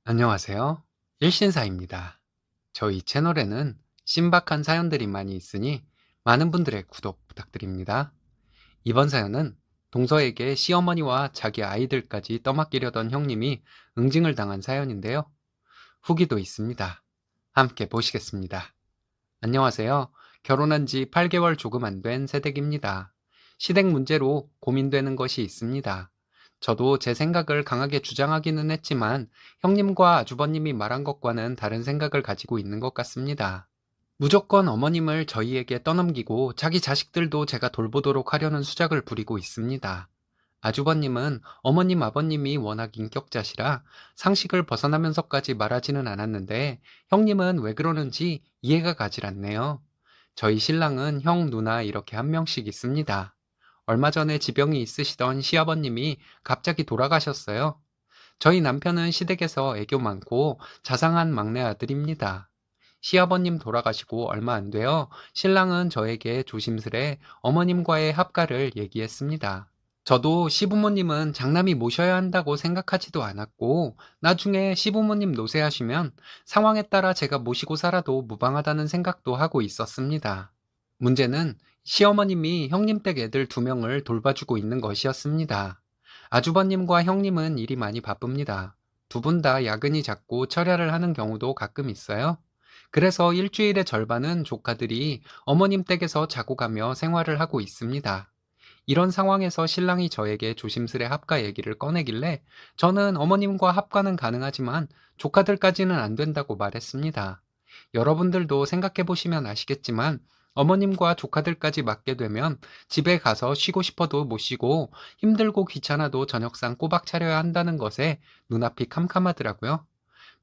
안녕하세요. 일신사입니다. 저희 채널에는 신박한 사연들이 많이 있으니 많은 분들의 구독 부탁드립니다. 이번 사연은 동서에게 시어머니와 자기 아이들까지 떠맡기려던 형님이 응징을 당한 사연인데요. 후기도 있습니다. 함께 보시겠습니다. 안녕하세요. 결혼한 지 8개월 조금 안 된 새댁입니다. 시댁 문제로 고민되는 것이 있습니다. 저도 제 생각을 강하게 주장하기는 했지만 형님과 아주버님이 말한 것과는 다른 생각을 가지고 있는 것 같습니다. 무조건 어머님을 저희에게 떠넘기고 자기 자식들도 제가 돌보도록 하려는 수작을 부리고 있습니다. 아주버님은 어머님 아버님이 워낙 인격자시라 상식을 벗어나면서까지 말하지는 않았는데 형님은 왜 그러는지 이해가 가질 않네요. 저희 신랑은 형, 누나 이렇게 한 명씩 있습니다. 얼마 전에 지병이 있으시던 시아버님이 갑자기 돌아가셨어요. 저희 남편은 시댁에서 애교 많고 자상한 막내 아들입니다. 시아버님 돌아가시고 얼마 안 되어 신랑은 저에게 조심스레 어머님과의 합가를 얘기했습니다. 저도 시부모님은 장남이 모셔야 한다고 생각하지도 않았고, 나중에 시부모님 노쇠하시면 상황에 따라 제가 모시고 살아도 무방하다는 생각도 하고 있었습니다. 문제는 시어머님이 형님 댁 애들 2명을 돌봐주고 있는 것이었습니다. 아주버님과 형님은 일이 많이 바쁩니다. 두 분 다 야근이 잦고 철야를 하는 경우도 가끔 있어요. 그래서 일주일의 절반은 조카들이 어머님 댁에서 자고 가며 생활을 하고 있습니다. 이런 상황에서 신랑이 저에게 조심스레 합가 얘기를 꺼내길래 저는 어머님과 합가는 가능하지만 조카들까지는 안 된다고 말했습니다. 여러분들도 생각해 보시면 아시겠지만 어머님과 조카들까지 맡게 되면 집에 가서 쉬고 싶어도 못 쉬고 힘들고 귀찮아도 저녁상 꼬박 차려야 한다는 것에 눈앞이 캄캄하더라고요.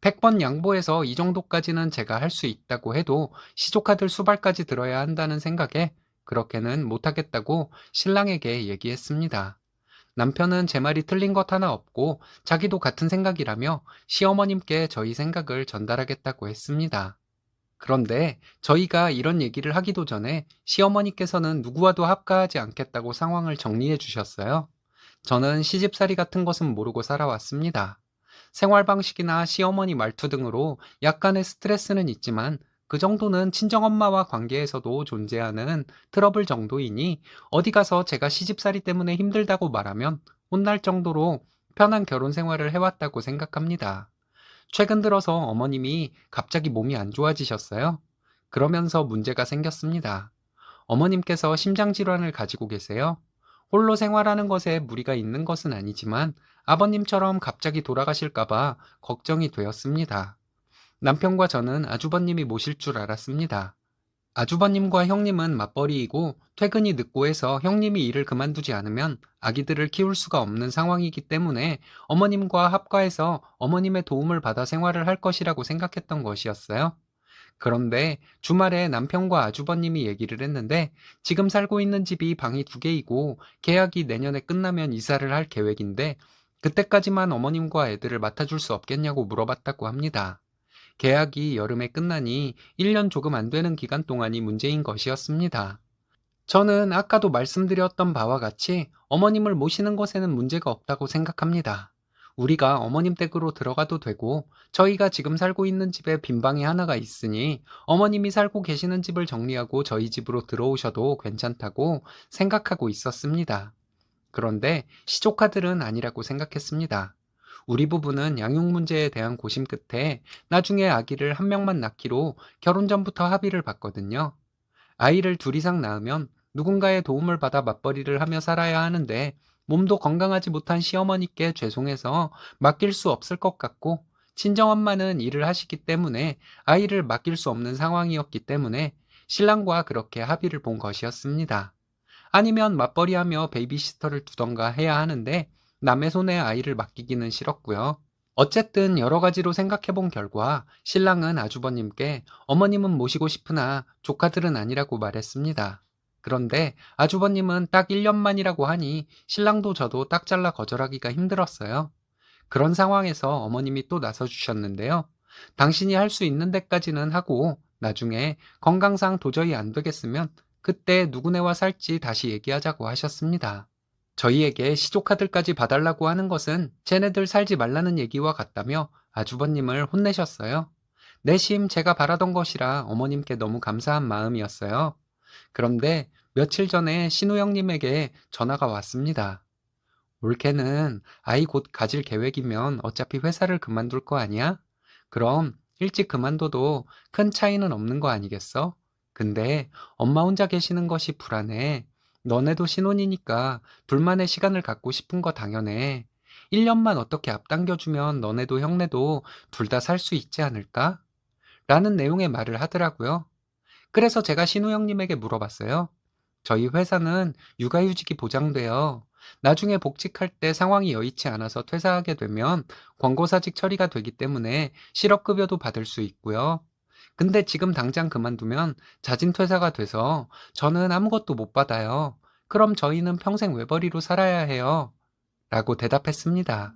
100번 양보해서 이 정도까지는 제가 할 수 있다고 해도 시조카들 수발까지 들어야 한다는 생각에 그렇게는 못하겠다고 신랑에게 얘기했습니다. 남편은 제 말이 틀린 것 하나 없고 자기도 같은 생각이라며 시어머님께 저희 생각을 전달하겠다고 했습니다. 그런데 저희가 이런 얘기를 하기도 전에 시어머니께서는 누구와도 합가하지 않겠다고 상황을 정리해 주셨어요. 저는 시집살이 같은 것은 모르고 살아왔습니다. 생활 방식이나 시어머니 말투 등으로 약간의 스트레스는 있지만 그 정도는 친정엄마와 관계에서도 존재하는 트러블 정도이니 어디 가서 제가 시집살이 때문에 힘들다고 말하면 혼날 정도로 편한 결혼 생활을 해왔다고 생각합니다. 최근 들어서 어머님이 갑자기 몸이 안 좋아지셨어요. 그러면서 문제가 생겼습니다. 어머님께서 심장질환을 가지고 계세요. 홀로 생활하는 것에 무리가 있는 것은 아니지만 아버님처럼 갑자기 돌아가실까봐 걱정이 되었습니다. 남편과 저는 아주버님이 모실 줄 알았습니다. 아주버님과 형님은 맞벌이이고 퇴근이 늦고 해서 형님이 일을 그만두지 않으면 아기들을 키울 수가 없는 상황이기 때문에 어머님과 합가해서 어머님의 도움을 받아 생활을 할 것이라고 생각했던 것이었어요. 그런데 주말에 남편과 아주버님이 얘기를 했는데 지금 살고 있는 집이 방이 2개이고 계약이 내년에 끝나면 이사를 할 계획인데 그때까지만 어머님과 애들을 맡아줄 수 없겠냐고 물어봤다고 합니다. 계약이 여름에 끝나니 1년 조금 안 되는 기간 동안이 문제인 것이었습니다. 저는 아까도 말씀드렸던 바와 같이 어머님을 모시는 것에는 문제가 없다고 생각합니다. 우리가 어머님 댁으로 들어가도 되고 저희가 지금 살고 있는 집에 빈 방이 하나가 있으니 어머님이 살고 계시는 집을 정리하고 저희 집으로 들어오셔도 괜찮다고 생각하고 있었습니다. 그런데 시조카들은 아니라고 생각했습니다. 우리 부부는 양육 문제에 대한 고심 끝에 나중에 아기를 한 명만 낳기로 결혼 전부터 합의를 봤거든요. 아이를 둘 이상 낳으면 누군가의 도움을 받아 맞벌이를 하며 살아야 하는데 몸도 건강하지 못한 시어머니께 죄송해서 맡길 수 없을 것 같고 친정엄마는 일을 하시기 때문에 아이를 맡길 수 없는 상황이었기 때문에 신랑과 그렇게 합의를 본 것이었습니다. 아니면 맞벌이하며 베이비시터를 두던가 해야 하는데 남의 손에 아이를 맡기기는 싫었고요. 어쨌든 여러 가지로 생각해 본 결과 신랑은 아주버님께 어머님은 모시고 싶으나 조카들은 아니라고 말했습니다. 그런데 아주버님은 딱 1년만이라고 하니 신랑도 저도 딱 잘라 거절하기가 힘들었어요. 그런 상황에서 어머님이 또 나서주셨는데요. 당신이 할 수 있는 데까지는 하고 나중에 건강상 도저히 안 되겠으면 그때 누구네와 살지 다시 얘기하자고 하셨습니다. 저희에게 시조카드까지 봐달라고 하는 것은 쟤네들 살지 말라는 얘기와 같다며 아주버님을 혼내셨어요. 내심 제가 바라던 것이라 어머님께 너무 감사한 마음이었어요. 그런데 며칠 전에 신우 형님에게 전화가 왔습니다. 올케는 아이 곧 가질 계획이면 어차피 회사를 그만둘 거 아니야? 그럼 일찍 그만둬도 큰 차이는 없는 거 아니겠어? 근데 엄마 혼자 계시는 것이 불안해. 너네도 신혼이니까 둘만의 시간을 갖고 싶은 거 당연해. 1년만 어떻게 앞당겨주면 너네도 형네도 둘 다 살 수 있지 않을까? 라는 내용의 말을 하더라고요. 그래서 제가 신우 형님에게 물어봤어요. 저희 회사는 육아휴직이 보장돼요. 나중에 복직할 때 상황이 여의치 않아서 퇴사하게 되면 권고사직 처리가 되기 때문에 실업급여도 받을 수 있고요. 근데 지금 당장 그만두면 자진 퇴사가 돼서 저는 아무것도 못 받아요. 그럼 저희는 평생 외벌이로 살아야 해요. 라고 대답했습니다.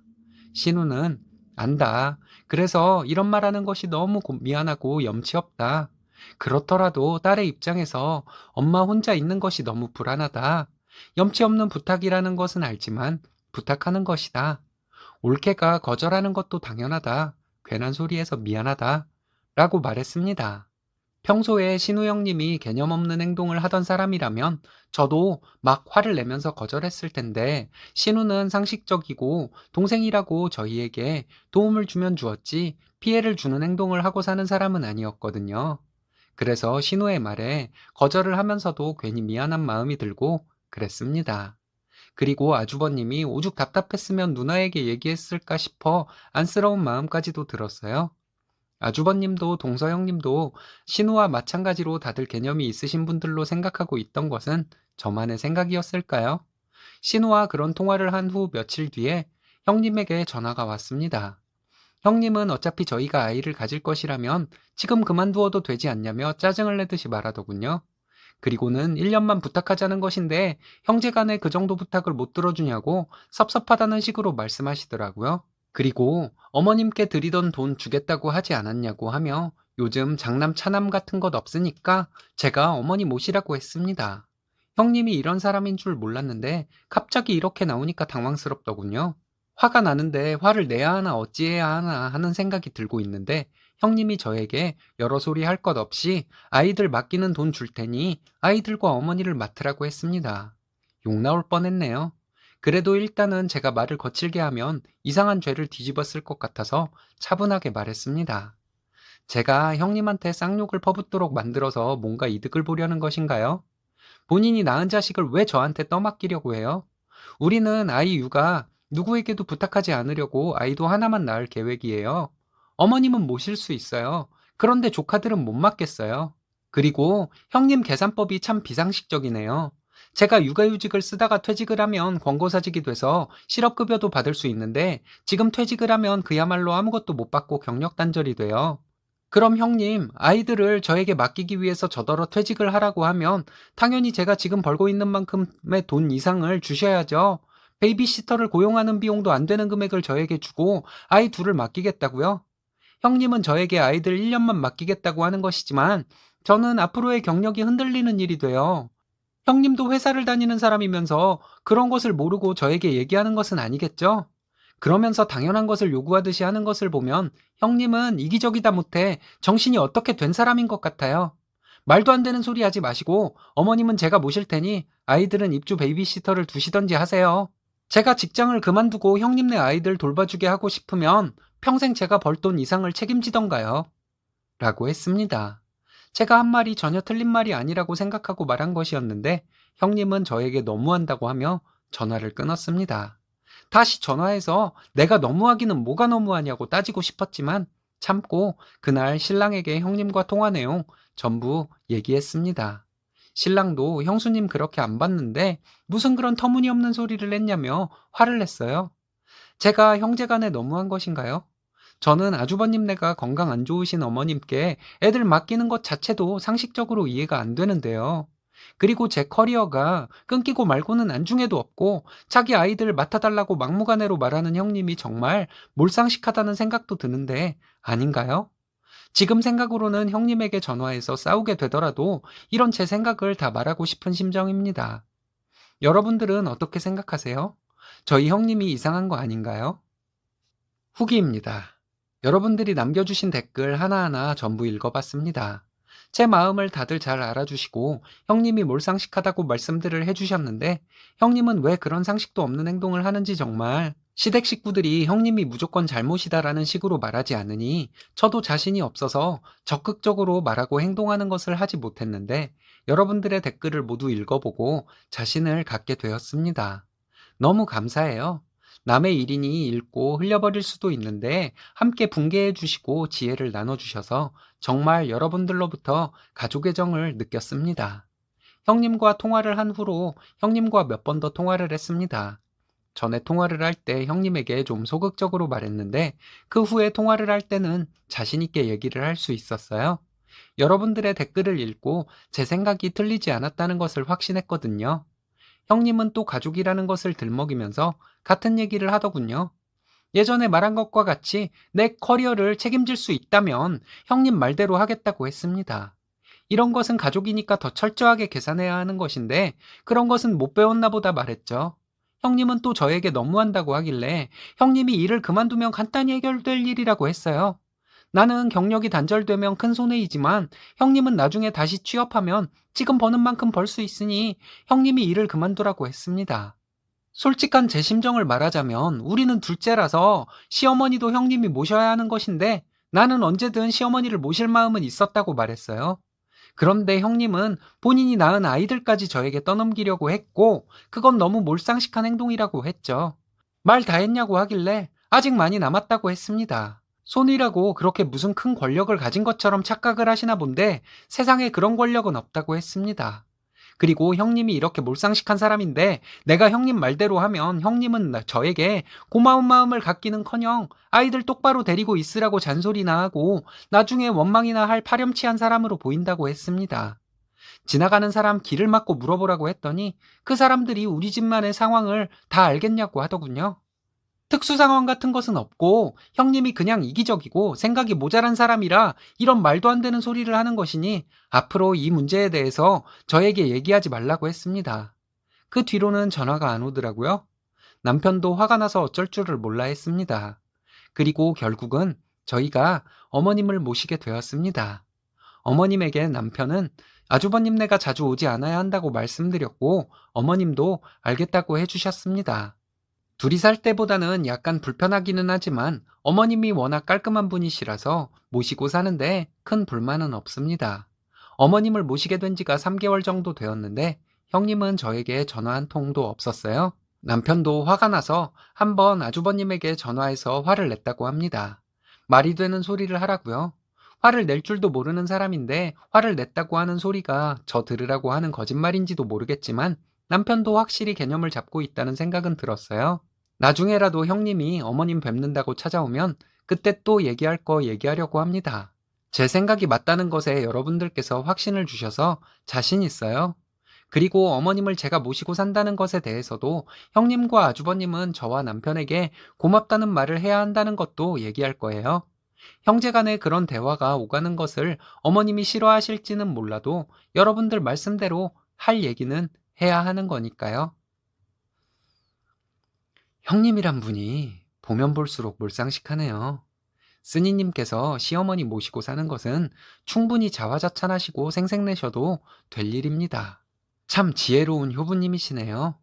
신우는 안다. 그래서 이런 말하는 것이 너무 미안하고 염치 없다. 그렇더라도 딸의 입장에서 엄마 혼자 있는 것이 너무 불안하다. 염치 없는 부탁이라는 것은 알지만 부탁하는 것이다. 올케가 거절하는 것도 당연하다. 괜한 소리해서 미안하다. 라고 말했습니다. 평소에 신우 형님이 개념 없는 행동을 하던 사람이라면 저도 막 화를 내면서 거절했을 텐데 신우는 상식적이고 동생이라고 저희에게 도움을 주면 주었지 피해를 주는 행동을 하고 사는 사람은 아니었거든요. 그래서 신우의 말에 거절을 하면서도 괜히 미안한 마음이 들고 그랬습니다. 그리고 아주버님이 오죽 답답했으면 누나에게 얘기했을까 싶어 안쓰러운 마음까지도 들었어요. 아주버님도 동서형님도 신우와 마찬가지로 다들 개념이 있으신 분들로 생각하고 있던 것은 저만의 생각이었을까요? 신우와 그런 통화를 한 후 며칠 뒤에 형님에게 전화가 왔습니다. 형님은 어차피 저희가 아이를 가질 것이라면 지금 그만두어도 되지 않냐며 짜증을 내듯이 말하더군요. 그리고는 1년만 부탁하자는 것인데 형제간에 그 정도 부탁을 못 들어주냐고 섭섭하다는 식으로 말씀하시더라고요. 그리고 어머님께 드리던 돈 주겠다고 하지 않았냐고 하며 요즘 장남 차남 같은 것 없으니까 제가 어머니 모시라고 했습니다. 형님이 이런 사람인 줄 몰랐는데 갑자기 이렇게 나오니까 당황스럽더군요. 화가 나는데 화를 내야 하나 어찌해야 하나 하는 생각이 들고 있는데 형님이 저에게 여러 소리 할 것 없이 아이들 맡기는 돈 줄 테니 아이들과 어머니를 맡으라고 했습니다. 욕 나올 뻔했네요. 그래도 일단은 제가 말을 거칠게 하면 이상한 죄를 뒤집어 쓸 것 같아서 차분하게 말했습니다. 제가 형님한테 쌍욕을 퍼붓도록 만들어서 뭔가 이득을 보려는 것인가요? 본인이 낳은 자식을 왜 저한테 떠맡기려고 해요? 우리는 아이 육아 누구에게도 부탁하지 않으려고 아이도 하나만 낳을 계획이에요. 어머님은 모실 수 있어요. 그런데 조카들은 못 맡겠어요. 그리고 형님 계산법이 참 비상식적이네요. 제가 육아휴직을 쓰다가 퇴직을 하면 권고사직이 돼서 실업급여도 받을 수 있는데 지금 퇴직을 하면 그야말로 아무것도 못 받고 경력단절이 돼요. 그럼 형님, 아이들을 저에게 맡기기 위해서 저더러 퇴직을 하라고 하면 당연히 제가 지금 벌고 있는 만큼의 돈 이상을 주셔야죠. 베이비시터를 고용하는 비용도 안 되는 금액을 저에게 주고 아이 둘을 맡기겠다고요? 형님은 저에게 아이들 1년만 맡기겠다고 하는 것이지만 저는 앞으로의 경력이 흔들리는 일이 돼요. 형님도 회사를 다니는 사람이면서 그런 것을 모르고 저에게 얘기하는 것은 아니겠죠? 그러면서 당연한 것을 요구하듯이 하는 것을 보면 형님은 이기적이다 못해 정신이 어떻게 된 사람인 것 같아요. 말도 안 되는 소리 하지 마시고 어머님은 제가 모실 테니 아이들은 입주 베이비시터를 두시던지 하세요. 제가 직장을 그만두고 형님네 아이들 돌봐주게 하고 싶으면 평생 제가 벌 돈 이상을 책임지던가요. 라고 했습니다. 제가 한 말이 전혀 틀린 말이 아니라고 생각하고 말한 것이었는데 형님은 저에게 너무한다고 하며 전화를 끊었습니다. 다시 전화해서 내가 너무하기는 뭐가 너무하냐고 따지고 싶었지만 참고 그날 신랑에게 형님과 통화 내용 전부 얘기했습니다. 신랑도 형수님 그렇게 안 봤는데 무슨 그런 터무니없는 소리를 했냐며 화를 냈어요. 제가 형제간에 너무한 것인가요? 저는 아주버님네가 건강 안 좋으신 어머님께 애들 맡기는 것 자체도 상식적으로 이해가 안 되는데요. 그리고 제 커리어가 끊기고 말고는 안중에도 없고 자기 아이들 맡아달라고 막무가내로 말하는 형님이 정말 몰상식하다는 생각도 드는데 아닌가요? 지금 생각으로는 형님에게 전화해서 싸우게 되더라도 이런 제 생각을 다 말하고 싶은 심정입니다. 여러분들은 어떻게 생각하세요? 저희 형님이 이상한 거 아닌가요? 후기입니다. 여러분들이 남겨주신 댓글 하나하나 전부 읽어봤습니다. 제 마음을 다들 잘 알아주시고 형님이 몰상식하다고 말씀들을 해주셨는데 형님은 왜 그런 상식도 없는 행동을 하는지 정말 시댁 식구들이 형님이 무조건 잘못이다라는 식으로 말하지 않으니 저도 자신이 없어서 적극적으로 말하고 행동하는 것을 하지 못했는데 여러분들의 댓글을 모두 읽어보고 자신을 갖게 되었습니다. 너무 감사해요. 남의 일이니 읽고 흘려버릴 수도 있는데 함께 분개해 주시고 지혜를 나눠주셔서 정말 여러분들로부터 가족의 정을 느꼈습니다. 형님과 통화를 한 후로 형님과 몇 번 더 통화를 했습니다. 전에 통화를 할 때 형님에게 좀 소극적으로 말했는데 그 후에 통화를 할 때는 자신있게 얘기를 할 수 있었어요. 여러분들의 댓글을 읽고 제 생각이 틀리지 않았다는 것을 확신했거든요. 형님은 또 가족이라는 것을 들먹이면서 같은 얘기를 하더군요. 예전에 말한 것과 같이 내 커리어를 책임질 수 있다면 형님 말대로 하겠다고 했습니다. 이런 것은 가족이니까 더 철저하게 계산해야 하는 것인데 그런 것은 못 배웠나 보다 말했죠. 형님은 또 저에게 너무한다고 하길래 형님이 일을 그만두면 간단히 해결될 일이라고 했어요. 나는 경력이 단절되면 큰 손해이지만 형님은 나중에 다시 취업하면 지금 버는 만큼 벌 수 있으니 형님이 일을 그만두라고 했습니다. 솔직한 제 심정을 말하자면 우리는 둘째라서 시어머니도 형님이 모셔야 하는 것인데 나는 언제든 시어머니를 모실 마음은 있었다고 말했어요. 그런데 형님은 본인이 낳은 아이들까지 저에게 떠넘기려고 했고 그건 너무 몰상식한 행동이라고 했죠. 말 다 했냐고 하길래 아직 많이 남았다고 했습니다. 손이라고 그렇게 무슨 큰 권력을 가진 것처럼 착각을 하시나 본데 세상에 그런 권력은 없다고 했습니다. 그리고 형님이 이렇게 몰상식한 사람인데 내가 형님 말대로 하면 형님은 저에게 고마운 마음을 갖기는커녕 아이들 똑바로 데리고 있으라고 잔소리나 하고 나중에 원망이나 할 파렴치한 사람으로 보인다고 했습니다. 지나가는 사람 길을 막고 물어보라고 했더니 그 사람들이 우리 집만의 상황을 다 알겠냐고 하더군요. 특수 상황 같은 것은 없고 형님이 그냥 이기적이고 생각이 모자란 사람이라 이런 말도 안 되는 소리를 하는 것이니 앞으로 이 문제에 대해서 저에게 얘기하지 말라고 했습니다. 그 뒤로는 전화가 안 오더라고요. 남편도 화가 나서 어쩔 줄을 몰라 했습니다. 그리고 결국은 저희가 어머님을 모시게 되었습니다. 어머님에게 남편은 아주버님네가 자주 오지 않아야 한다고 말씀드렸고 어머님도 알겠다고 해주셨습니다. 둘이 살 때보다는 약간 불편하기는 하지만 어머님이 워낙 깔끔한 분이시라서 모시고 사는데 큰 불만은 없습니다. 어머님을 모시게 된 지가 3개월 정도 되었는데 형님은 저에게 전화 한 통도 없었어요. 남편도 화가 나서 한번 아주버님에게 전화해서 화를 냈다고 합니다. 말이 되는 소리를 하라고요. 화를 낼 줄도 모르는 사람인데 화를 냈다고 하는 소리가 저 들으라고 하는 거짓말인지도 모르겠지만 남편도 확실히 개념을 잡고 있다는 생각은 들었어요. 나중에라도 형님이 어머님 뵙는다고 찾아오면 그때 또 얘기할 거 얘기하려고 합니다. 제 생각이 맞다는 것에 여러분들께서 확신을 주셔서 자신 있어요. 그리고 어머님을 제가 모시고 산다는 것에 대해서도 형님과 아주버님은 저와 남편에게 고맙다는 말을 해야 한다는 것도 얘기할 거예요. 형제간에 그런 대화가 오가는 것을 어머님이 싫어하실지는 몰라도 여러분들 말씀대로 할 얘기는 해야 하는 거니까요. 형님이란 분이 보면 볼수록 몰상식하네요. 쓰니님께서 시어머니 모시고 사는 것은 충분히 자화자찬하시고 생색내셔도 될 일입니다. 참 지혜로운 효부님이시네요.